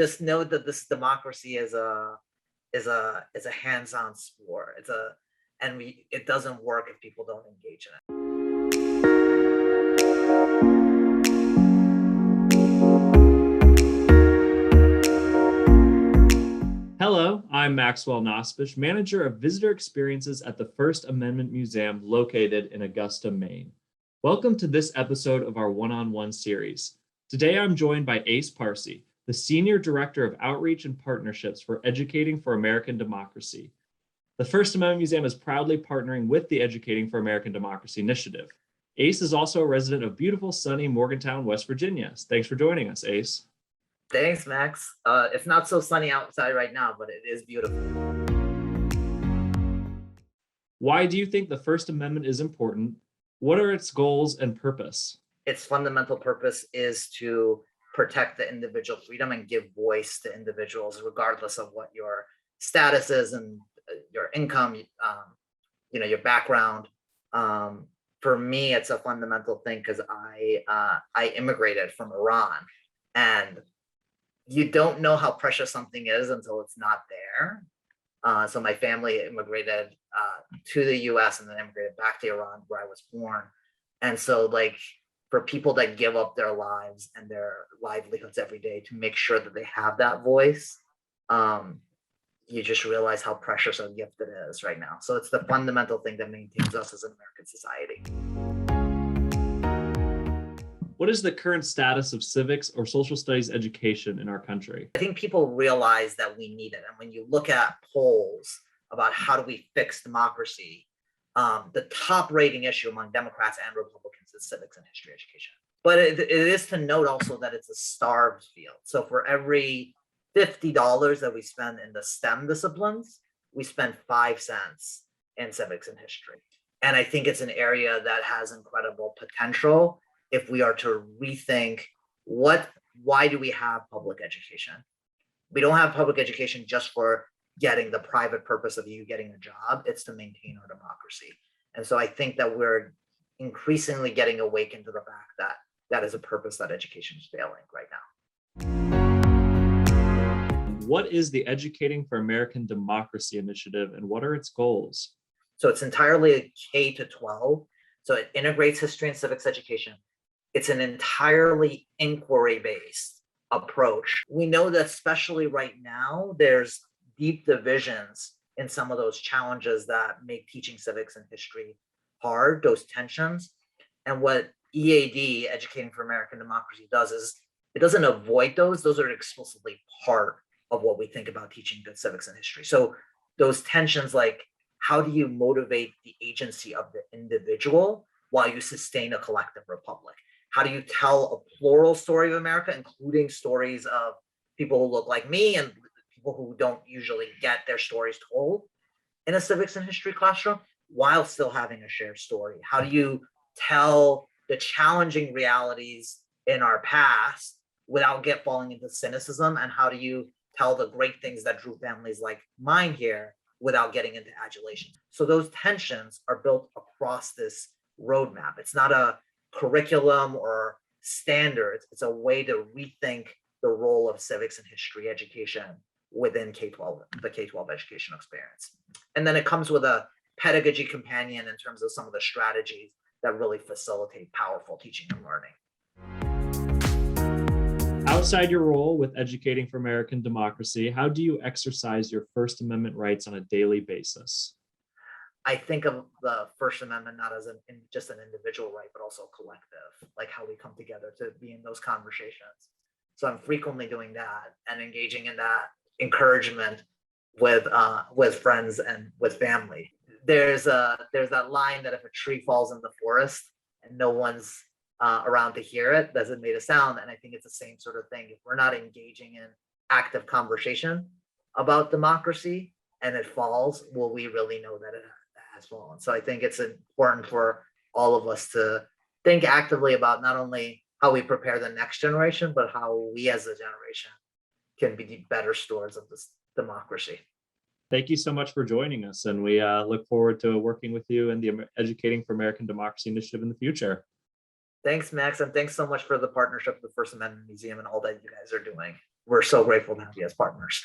just know that this democracy is a hands-on sport. It doesn't work if people don't engage in it. Hello, I'm Maxwell Nospish, manager of visitor experiences at the First Amendment Museum located in Augusta, Maine. Welcome to this episode of our one-on-one series. Today I'm joined by Ace Parsi, the Senior Director of Outreach and Partnerships for Educating for American Democracy. The First Amendment Museum is proudly partnering with the Educating for American Democracy initiative. Ace is also a resident of beautiful, sunny Morgantown, West Virginia. Thanks for joining us, Ace. Thanks, Max. It's not so sunny outside right now, but it is beautiful. Why do you think the First Amendment is important? What are its goals and purpose? Its fundamental purpose is to protect the individual freedom and give voice to individuals, regardless of what your status is and your income, your background. For me, it's a fundamental thing because I immigrated from Iran, and you don't know how precious something is until it's not there. So my family immigrated to the US and then immigrated back to Iran, where I was born. And so for people that give up their lives and their livelihoods every day to make sure that they have that voice, you just realize how precious a gift it is right now. So it's the fundamental thing that maintains us as an American society. What is the current status of civics or social studies education in our country? I think people realize that we need it. And when you look at polls about how do we fix democracy, the top rating issue among Democrats and Republicans is civics and history education. But it is to note also that it's a starved field. So for every $50 that we spend in the STEM disciplines, we spend 5 cents in civics and history. And I think it's an area that has incredible potential if we are to rethink why do we have public education? We don't have public education just for getting the private purpose of you getting a job. It's to maintain our democracy. And so I think that we're increasingly getting awakened to the fact that that is a purpose that education is failing right now. What is the Educating for American Democracy initiative and what are its goals? So it's entirely K to 12. So it integrates history and civics education. It's an entirely inquiry-based approach. We know that especially right now, there's deep divisions in some of those challenges that make teaching civics and history hard, those tensions. And what EAD, Educating for American Democracy, does is it doesn't avoid those. Those are explicitly part of what we think about teaching good civics and history. So those tensions, like how do you motivate the agency of the individual while you sustain a collective republic? How do you tell a plural story of America, including stories of people who look like me and people who don't usually get their stories told in a civics and history classroom while still having a shared story? How do you tell the challenging realities in our past without falling into cynicism? And how do you tell the great things that drew families like mine here without getting into adulation? So those tensions are built across this roadmap. It's not a curriculum or standards. It's a way to rethink the role of civics and history education within K-12, the K-12 education experience. And then it comes with a pedagogy companion in terms of some of the strategies that really facilitate powerful teaching and learning. Outside your role with Educating for American Democracy, how do you exercise your First Amendment rights on a daily basis? I think of the First Amendment not as just an individual right, but also collective, like how we come together to be in those conversations. So I'm frequently doing that and engaging in that encouragement with friends and with family. There's that line that if a tree falls in the forest and no one's around to hear it, doesn't make a sound. And I think it's the same sort of thing. If we're not engaging in active conversation about democracy and it falls, will we really know that it has fallen? So I think it's important for all of us to think actively about not only how we prepare the next generation, but how we as a generation can be better stewards of this democracy. Thank you so much for joining us. And we look forward to working with you and the Educating for American Democracy initiative in the future. Thanks, Max. And thanks so much for the partnership with the First Amendment Museum and all that you guys are doing. we're so grateful to have you as partners.